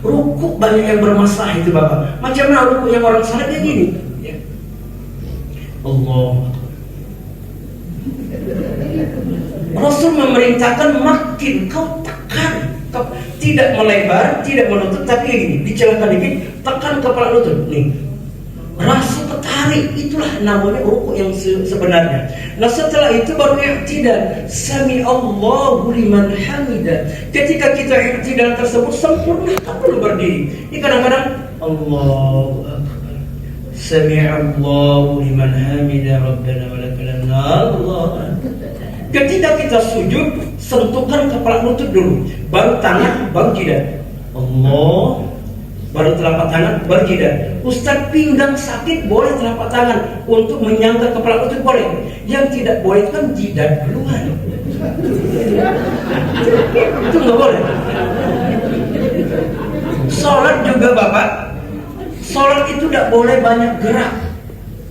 Ruku banyak yang bermasalah itu Bapak. Macam mana ruku yang orang sholat kayak gini? Ya. Allah. Rasul memerintahkan makin kau tekan. Tidak melebar, tidak menutup, tapi gini, dicelahkan dikit, tekan kepala lutut. Nih, rasa ketarik, itulah namanya ruku yang sebenarnya. Nah setelah itu baru i'tidal. Sami Allahu liman hamidah. Ketika kita i'tidal tersebut sempurna, tak perlu berdiri. Ini kadang-kadang Allahu Akbar, Sami Allahu liman hamidah, Rabbana walakal hamd. Allah. Ketika kita sujud, sentuhkan kepala lutut dulu, baru tangan, baru jidat. Allah, baru telapak tangan, baru jidat. Ustaz pinggang sakit boleh telapak tangan, untuk menyangga kepala lutut boleh. Yang tidak boleh kan jidat keluar. Itu nggak boleh. Sholat juga Bapak, sholat itu tidak boleh banyak gerak.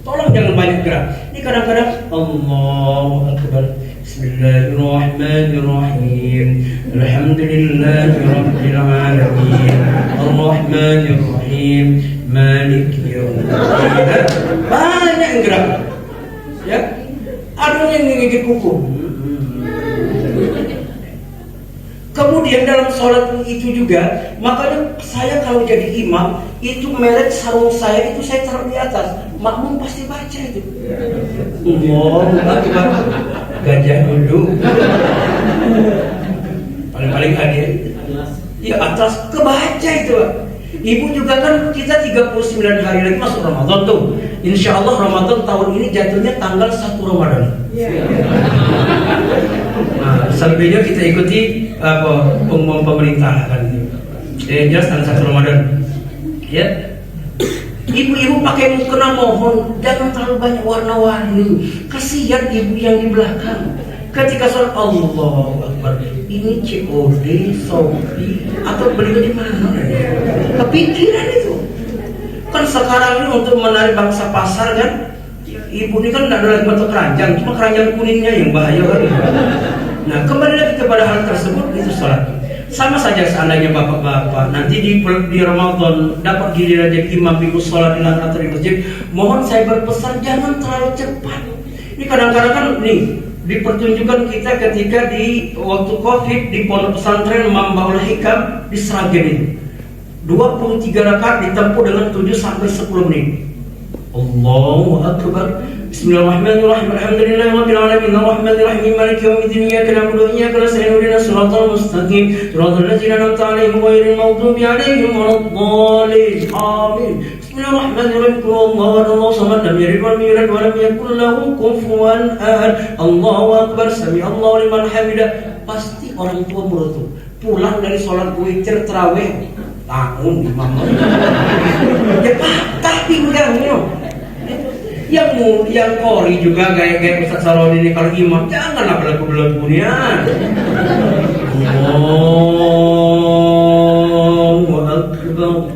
Tolong jangan banyak gerak. Ini kadang-kadang Allahu Akbar, Bismillahirrahmanirrahim, Alhamdulillahirabbil alamin, Arrahmanirrahim, Maliki yaumiddin. Banyak yang gerak. Ya. Ada yang ngigit kuku. Kemudian dalam sholat itu juga, makanya saya kalau jadi imam, itu merek sarung saya itu saya taruh di atas. Makmum pasti baca itu. Allahu Akbar. Gajah dulu. Paling-paling hadir. Di atas kebaca itu. Ibu juga kan kita 39 hari lagi masuk Ramadan tuh. Insya Allah Ramadan tahun ini jatuhnya tanggal 1 Ramadan. Nah, selebihnya kita ikuti pengumuman pemerintah kan. Jelas tanggal 1 Ramadan. Ya. Ibu-ibu pakai mukena mohon jangan terlalu banyak warna-warni. Kasihan ibu yang di belakang. Ketika sholat Allahu Akbar, ini COD, Shopee atau beli di mana? Kepikiran itu. Kan sekarang ini untuk menarik bangsa pasar kan, ibu ini kan tidak ada lagi bentuk keranjang, cuma keranjang kuningnya yang bahaya kan. Nah kembali lagi kepada hal tersebut, itu sholat. Sama saja seandainya bapak-bapak nanti di Ramadan dapat giliran jadi imam minggu sholat di atau di masjid, mohon saya berpesan jangan terlalu cepat. Ini kadang-kadang kan nih dipertunjukkan kita ketika di waktu Covid di pondok pesantren Mambaul Hikam di Sragen itu 23 rakaat ditempuh dengan 7 sampai 10 menit. Allahu Akbar. Bismillahirrahmanirrahim. Alhamdulillahirabbil alamin. Arrahmanirrahim. Maliki yaumiddin. Iyyaka na'budu wa iyyaka nasta'in. Ihdinas siratal mustaqim. Siratal ladzina an'amta 'alaihim ghairil maghdubi 'alaihim waladdallin. Amin. Bismillahirrahmanirrahim. Allahu samad lam yalid wa lam yulad wa lam yakul lahu kufuwan ahad. Allahu akbar. Sami'allahu liman hamidah. Pasti orang tua merutuk. Pulang dari sholat witir tarawih tahun imam. Ya patah pinggangnya. Yang kori juga gaya Ustaz Saloni ini kalau imam janganlah belagu-belagunya. Allahu Akbar.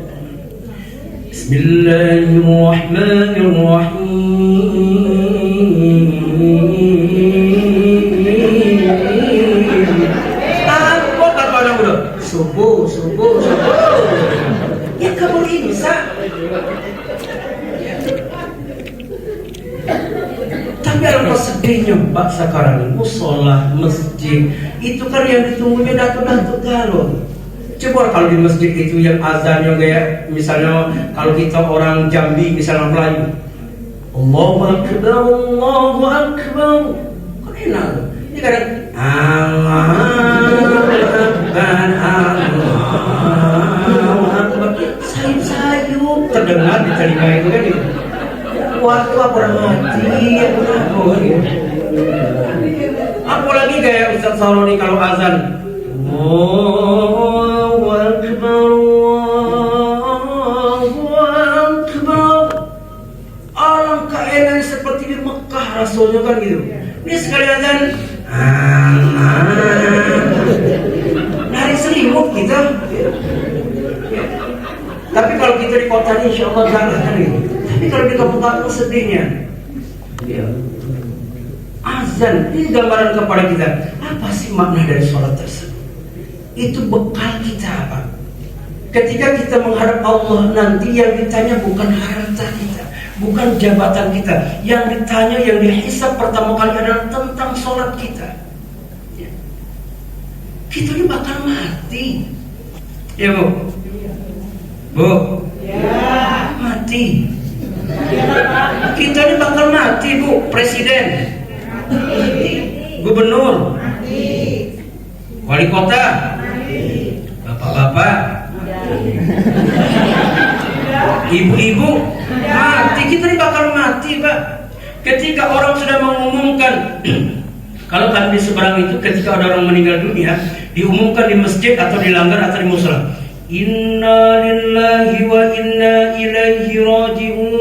Bismillahirrahmanirrahim. Apa kata orang udah? Subuh. Ya kamu bisa. Tapi alangkah sedihnya Pak sekarang ini musola, masjid itu kan yang ditunggunya datuk-datuk galon. Coba kalau di masjid itu yang azannya kayak misalnya kalau kita orang Jambi misalnya Melayu, Allahu Akbar, Allahu Akbar, kan enak. Ini kadang Allahu Akbar, sayup terdengar di telinga itu kan itu. Waktu apa mati, apalagi kayak Ustaz Saloni kalau azan, Allahu Akbar, Allahu Akbar. Alangkah enak seperti di Mekah Rasulnya kan gitu. Ini sekali azan, nari selimut kita. Tapi kalau kita di kota ini insya Allah jangan kan gitu. Tapi kalau di kampung-kampung sedihnya, azan ini gambaran kepada kita apa sih makna dari sholat tersebut? Itu bekal kita apa? Ketika kita menghadap Allah nanti yang ditanya bukan harta kita, bukan jabatan kita, yang ditanya, yang dihisab pertama kali adalah tentang sholat kita. Kita ini bakal mati, ya Bu? Bu? Ya. Mati. Kita ini bakal mati Bu, presiden, gubernur, wali kota, bapak-bapak, ibu-ibu, mati. Kita ini bakal mati Pak. Ketika orang sudah mengumumkan, kalau kan di seberang itu ketika ada orang meninggal dunia, diumumkan di masjid atau di langgar atau di musola, Inna lillahi wa inna ilaihi raji'un.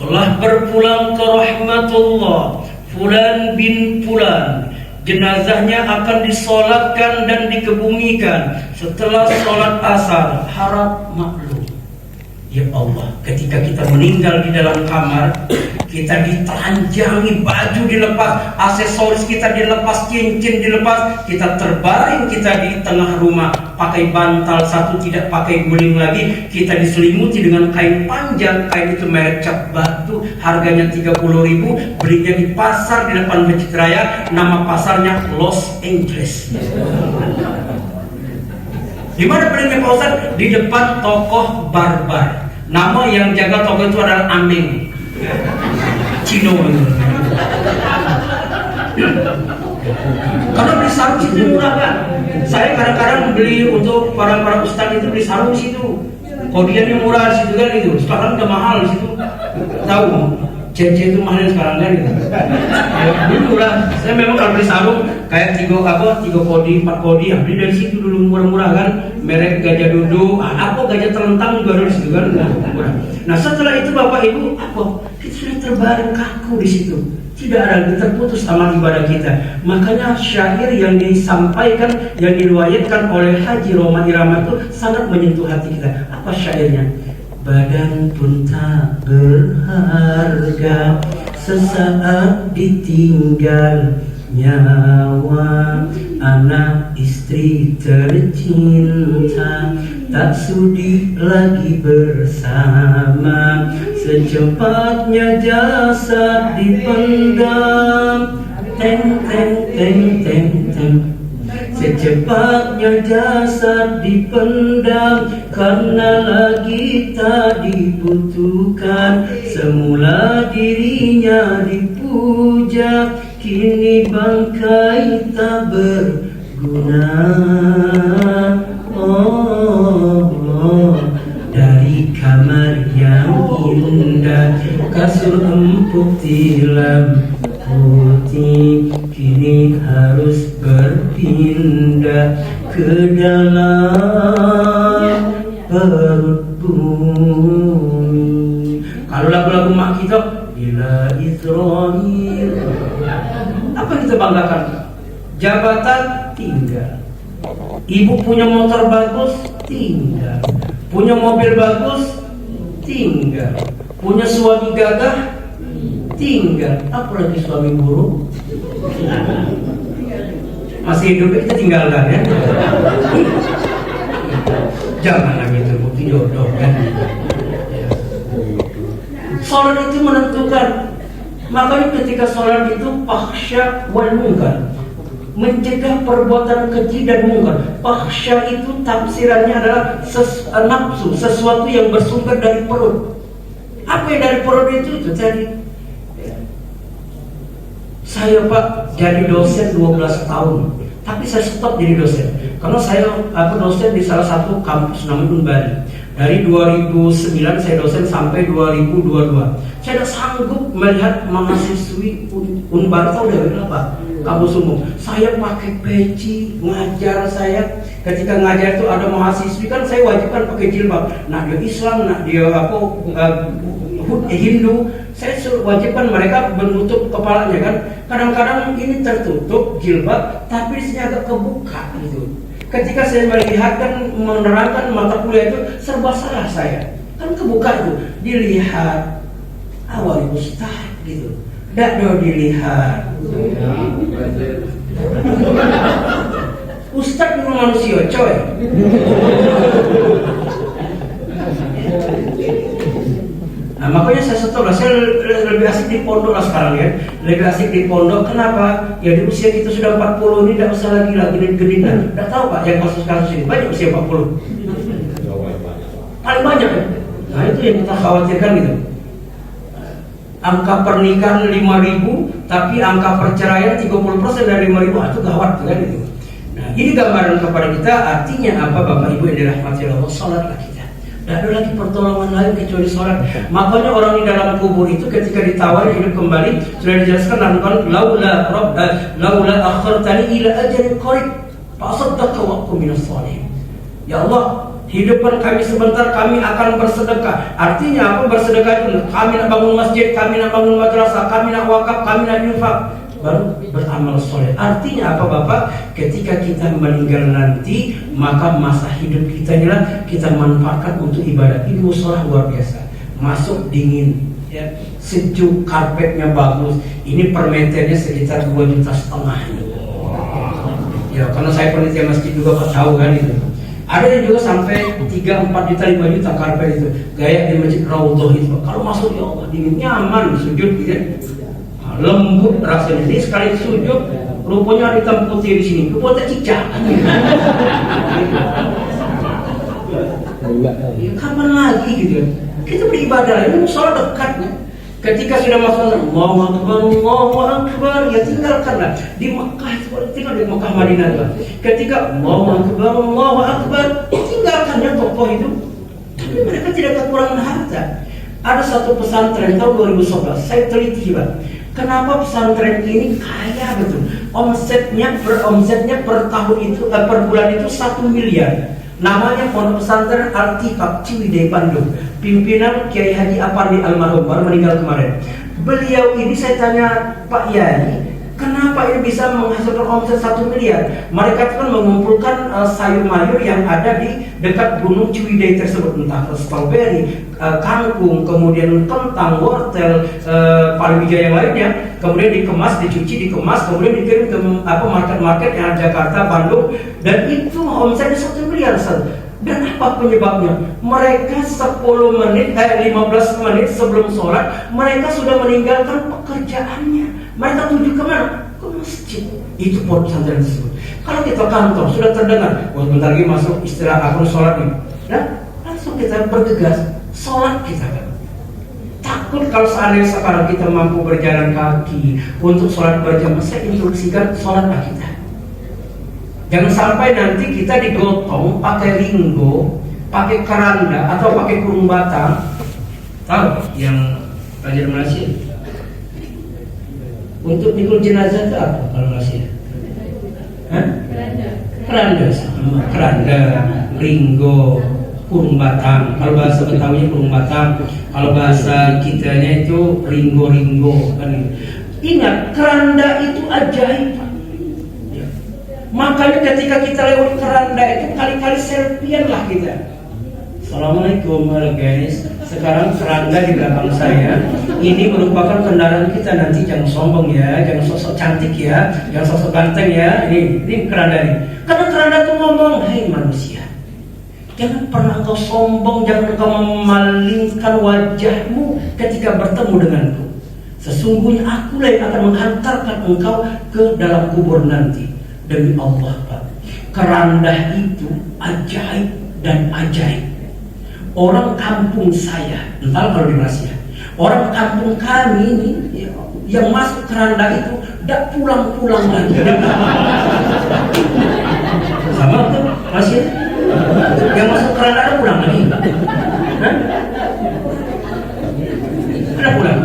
Telah berpulang ke rahmatullah Fulan bin Fulan. Jenazahnya akan disolatkan dan dikebumikan setelah sholat asar. Harap maklum, ya Allah, ketika kita meninggal di dalam kamar, kita ditelanjangi, baju dilepas, aksesoris kita dilepas, cincin dilepas, kita terbaring, kita di tengah rumah pakai bantal satu, tidak pakai guling lagi, kita diselimuti dengan kain panjang. Kain itu merek Cap Batu, harganya 30.000, belinya di pasar di depan Masjid Raya, nama pasarnya Los Angeles. Di mana belinya Pak Ustaz? Di depan tokoh barbar. Nama yang jaga toko itu adalah Ameng Cino. Karena beli sarung situ murah kan. Saya kadang-kadang beli untuk para ustadz itu beli sarung situ. Kodiannya murah situ kan itu. Sekarang udah mahal situ. Tahu? CC itu mahal sekarang kan gitu. Dulu lah, saya memang kalau beli sarung kayak 3 kodi, 4 kodi, beli dari situ dulu murah-murah kan. Merek Gajah Duduk, apa Gajah Terlentang juga dari situ kan, murah. Nah setelah itu Bapak Ibu, apa? Kita sudah terbaring kaku di situ. Tidak ada, terputus amal ibadah kita. Makanya syair yang disampaikan, yang diriwayatkan oleh Haji Roma Irama itu sangat menyentuh hati kita. Apa syairnya? Badan pun tak berharga, sesaat ditinggal nyawa. Anak istri tercinta tak sudi lagi bersama. Secepatnya jasad dipendam. Teng teng teng teng teng. Secepatnya jasad dipendam, karena lagi tak dibutuhkan. Semula dirinya dipuja, kini bangkai tak berguna. Oh, dari kamar yang indah, kasur empuk tilam putih, kini harus berpindah ke dalam perut bumi. Kalau lagu-lagu mak kita, bila Israel, apa yang kita banggakan? Jabatan tinggal, ibu punya motor bagus tinggal, punya mobil bagus tinggal, punya suami gagah tinggal, apalagi suami buruk. Masih hidup kita tinggalkan ya. Janganlah gitu, bukti jodoh kan. Sholat itu menentukan. Makanya ketika sholat itu fahsya wal munkar, mencegah perbuatan keji dan munkar. Fahsya itu tafsirannya adalah nafsu, sesuatu yang bersumber dari perut. Apa yang dari perut itu tadi. Saya Pak jadi dosen 12 tahun, tapi saya stop jadi dosen karena saya dosen di salah satu kampus namanya Unbari. Dari 2009 saya dosen sampai 2022. Saya tidak sanggup melihat mahasiswi Unbari, tahu dari apa? Kampus umum. Saya pakai peci ngajar saya. Ketika ngajar itu ada mahasiswi kan saya wajibkan pakai jilbab. Nah dia Islam, nah dia Hindu, saya wajibkan mereka menutup kepalanya kan. Kadang-kadang ini tertutup jilbab, tapi di sini agak kebuka gitu. Ketika saya melihat dan menerangkan mata kuliah itu serba salah saya. Kan kebuka itu, dilihat awal ustaz gitu. Tidak dilihat. Ustaz itu manusia, coy. Nah makanya saya stop lah, saya lebih asik di pondok lah sekarang ya. Lebih asik di pondok, kenapa? Ya di usia kita sudah 40 ini tidak usah lagi genit-genitan. Tidak tahu Pak yang kasus-kasus ini, banyak usia 40. Paling banyak ya. Nah itu yang kita khawatirkan gitu. Angka pernikahan 5.000, tapi angka perceraian 30% dari 5.000, itu gawat kan itu. Nah ini gambaran kepada kita, artinya apa Bapak Ibu yang dirahmati Allah, salatlah kita. Tidak ada lagi pertolongan lain kecuali sholat. Makanya orang di dalam kubur itu ketika ditawari hidup kembali, sudah dijelaskan laula akhartani ila ajalin qarib. Fasaddaqa wa kum minas shalihin. Ya Allah, hidupkan kami sebentar, kami akan bersedekah. Artinya apa bersedekah itu? Kami nak bangun masjid, kami nak bangun madrasah, kami nak wakaf, kami nak infak, baru beramal soleh. Artinya apa Bapak? Ketika kita meninggal nanti, maka masa hidup kita inilah kita manfaatkan untuk ibadah. Ini musola luar biasa. Masuk dingin, ya, sejuk, karpetnya bagus. Ini per meternya sekitar 2,5 juta. Ya, karena saya panitia masjid juga Pak tahu kan itu. Ada yang juga sampai 3, 4 juta, 5 juta karpet itu. Gaya di masjid Raudhah itu. Kalau masuk ya Allah dingin, nyaman sujud gitu ya. Lembut rasanya. Ini sekali sujud, rupanya ada hitam putih di sini. Rupanya cicak. Ya, kapan lagi gitu ya? Kita beribadah, ini musola dekatnya. Ketika sudah masuk Allahu Akbar, Allahu Akbar, ya tinggalkanlah. Di Mekah itu tinggal di Mekah Madinah itu. Ketika Allahu Akbar, tinggalkannya tokoh itu. Tapi mereka tidak kekurangan harta. Ada satu pesantren tahun 2011, saya teliti Pak. Kenapa pesantren ini kaya betul? Omsetnya per tahun itu per bulan itu 1 miliar. Namanya Pondok Pesantren Al-Tikab Ciwidey Bandung. Pimpinan Kiai Haji Apandi almarhum baru meninggal kemarin. Beliau ini saya tanya Pak Yai, kenapa ini bisa menghasilkan omset 1 miliar? Mereka kan mengumpulkan sayur mayur yang ada di dekat Gunung Ciwidey tersebut, entah stroberi, kangkung, kemudian kentang, wortel, palawija yang lainnya, kemudian dikemas, dicuci, dikemas, kemudian dikirim ke market-market yang ada Jakarta, Bandung, dan itu omsetnya 1 miliar. Dan apa penyebabnya? Mereka 15 menit sebelum sholat, mereka sudah meninggalkan pekerjaannya. Mereka tuju kemana? Ke masjid. Itu pondok pesantren tersebut. Kalau kita kantor sudah terdengar, bentar lagi masuk istirahat, aku sholat nih. Nah, langsung kita bergegas sholat kita kan. Takut kalau seandainya sekarang kita mampu berjalan kaki untuk sholat berjamaah, saya instruksikan sholatlah kita. Jangan sampai nanti kita digotong pakai ringgo, pakai keranda atau pakai kurung batang. Tahu yang pelajar Malaysia? Untuk mikul jenazah itu apa kalau Malaysia? Keranda, ringgo, kurung batang. Kalau bahasa Betawinya kurung batang, kalau bahasa kitanya itu ringgo kan. Ingat, keranda itu ajaib. Makanya ketika kita lewat keranda itu kali-kali selfie lah kita. Assalamualaikum guys. Sekarang keranda di belakang saya. Ini merupakan kendaraan kita nanti. Jangan sombong ya, jangan sosok cantik ya, jangan sosok ganteng ya. Ini keranda nih. Karena keranda itu ngomong, hei manusia, jangan pernah engkau sombong, jangan engkau memalingkan wajahmu ketika bertemu denganku. Sesungguhnya akulah yang akan menghantarkan engkau ke dalam kubur nanti. Demi Allah Pak, keranda itu ajaib dan ajaib. Orang kampung saya, entah kalau di Malaysia, orang kampung kami ini yang masuk keranda itu tidak pulang-pulang lagi. Sama tuh Malaysia, yang masuk keranda ada pulang lagi. Ada pulang.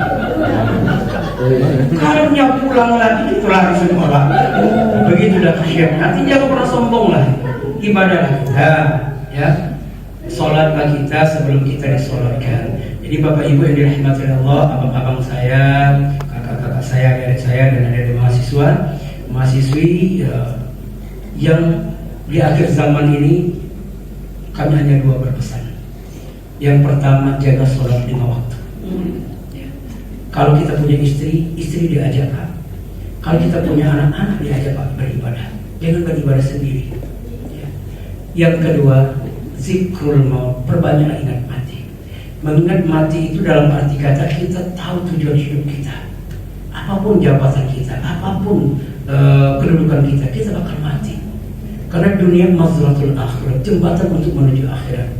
Kalau pulang lagi itu lari semua Pak. Begitu dah kasihan. Nanti jangan pernah sombong lah. Ibadah kita, ya. Sholatlah kita sebelum kita disolatkan. Jadi Bapak Ibu yang dirahmati Allah, abang-abang saya, kakak-kakak saya, adik saya, dan adik mahasiswi yang di akhir zaman ini, kami hanya 2 berpesan. Yang pertama, jaga sholat 5 waktu. Kalau kita punya istri diajak Pak. Kalau kita punya anak-anak diajak Pak beribadah. Jangan beribadah sendiri. Ya. Yang kedua, zikrul maut, perbanyaklah ingat mati. Mengingat mati itu dalam arti kata kita tahu tujuan hidup kita. Apapun jabatan kita, apapun kedudukan kita bakal mati. Karena dunia mazratul akhirat, jembatan untuk menuju akhirat.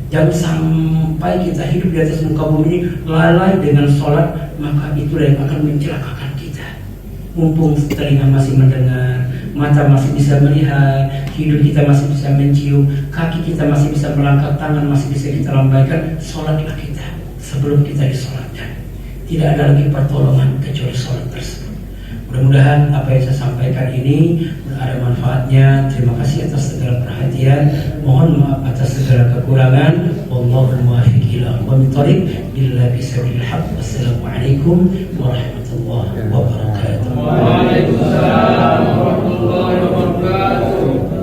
Jangan sampai kita hidup di atas muka bumi ini lalai dengan sholat, maka itulah yang akan mencelakakan kita. Mumpung telinga masih mendengar, mata masih bisa melihat, hidung kita masih bisa mencium, kaki kita masih bisa melangkah, tangan masih bisa kita lambaikan, sholatlah kita sebelum kita disolatkan. Tidak ada lagi pertolongan kecuali sholat tersebut. Mudah-mudahan apa yang saya sampaikan ini ada manfaatnya. Terima kasih atas segala perhatian. Mohon maaf atas segala kekurangan. Wallahul muwaffiq ila aqwamit thoriq illa bisabilil haq. Wassalamualaikum warahmatullahi wabarakatuh. Waalaikumsalam warahmatullahi wabarakatuh.